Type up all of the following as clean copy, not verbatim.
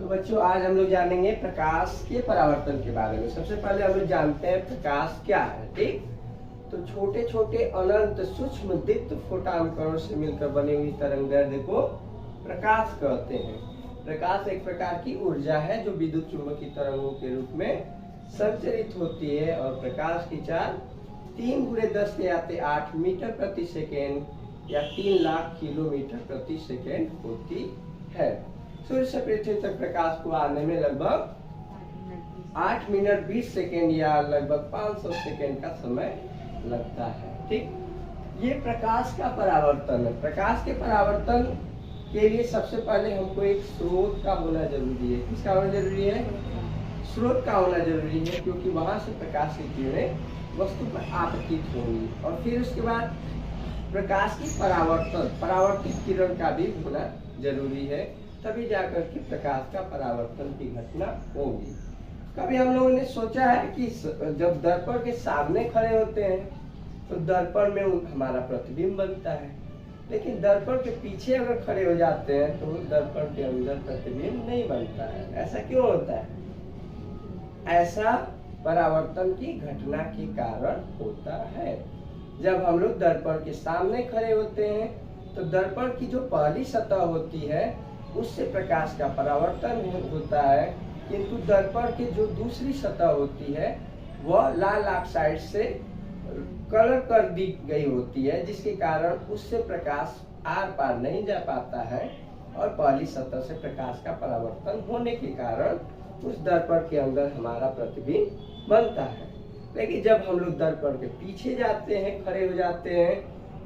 तो बच्चों आज हम लोग जानेंगे प्रकाश के परावर्तन के बारे में। सबसे पहले हम लोग जानते हैं प्रकाश क्या है। ठीक, तो छोटे छोटे अनंत सूक्ष्म दीप्त फोटॉन कणों से मिलकर बनी हुई तरंगदैर्ध्य को प्रकाश कहते हैं। प्रकाश एक प्रकार की ऊर्जा है जो विद्युत चुंबकीय तरंगों के रूप में संचरित होती है और प्रकाश की चाल 3 × 10⁸ मीटर प्रति सेकेंड या 3 लाख किलोमीटर प्रति सेकेंड होती है। सूर्य से पृथ्वी तक प्रकाश को आने में लगभग 8 मिनट 20 सेकेंड या लगभग 500 सेकेंड का समय लगता है। ठीक, ये प्रकाश का परावर्तन है। प्रकाश के परावर्तन के लिए सबसे पहले हमको एक स्रोत का होना जरूरी है। किसका होना जरूरी है? स्रोत का होना जरूरी है, क्योंकि वहां से प्रकाश की किरणें वस्तु पर आपतित होंगी। और फिर उसके बाद प्रकाश की परावर्तित किरण का भी होना जरूरी है, तभी जाकर के प्रकाश का परावर्तन की घटना होगी। कभी हम लोगों ने सोचा है कि जब दर्पण के सामने खड़े होते हैं तो दर्पण में हमारा प्रतिबिंब बनता है, लेकिन दर्पण के पीछे अगर खड़े हो जाते हैं तो दर्पण के अंदर प्रतिबिंब नहीं बनता है। ऐसा क्यों होता है? ऐसा परावर्तन की घटना के कारण होता है। जब हम लोग दर्पण के सामने खड़े होते हैं तो दर्पण की जो पहली सतह होती है उससे प्रकाश का परावर्तन होता है, किंतु दर्पण की जो दूसरी सतह होती है वह लाल ऑक्साइड से कलर कर दी गई होती है, जिसके कारण उससे प्रकाश आर पार नहीं जा पाता है और पहली सतह से प्रकाश का परावर्तन होने के कारण उस दर्पण के अंदर हमारा प्रतिबिंब बनता है। लेकिन जब हम लोग दर्पण के पीछे जाते हैं, खड़े हो जाते हैं,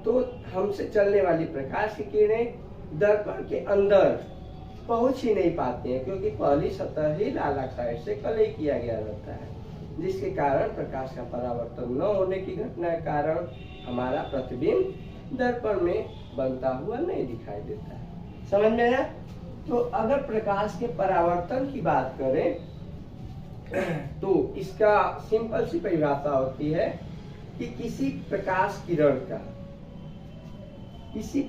तो हमसे चलने वाली प्रकाश की किरणें दर्पण के अंदर पहुंच ही नहीं पाती हैं, क्योंकि पहली सतह ही लाल ऑक्साइड से कलय किया गया रहता है, जिसके कारण प्रकाश का परावर्तन न होने की घटना के कारण हमारा प्रतिबिंब दर्पण में बनता हुआ नहीं दिखाई देता है। समझ में आया? तो अगर प्रकाश के परावर्तन की बात करें तो इसका सिंपल सी परिभाषा होती है कि किसी प्रकाश किरण का किसी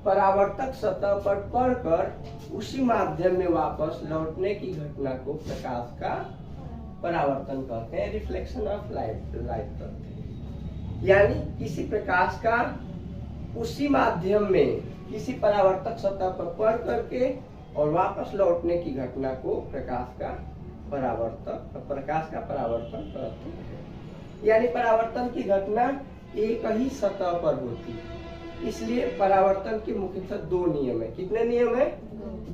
परावर्तक सतह पर पड़कर उसी माध्यम में वापस लौटने की घटना को प्रकाश का परावर्तन कहते हैं, रिफ्लेक्शन ऑफ लाइट कहते हैं। यानी किसी प्रकाश का उसी माध्यम में किसी परावर्तक सतह पर पड़ करके और वापस लौटने की घटना को प्रकाश का परावर्तन कहते हैं। यानी परावर्तन की घटना एक ही सतह पर होती है, इसलिए परावर्तन के मुख्यतः 2 नियम है। कितने नियम है?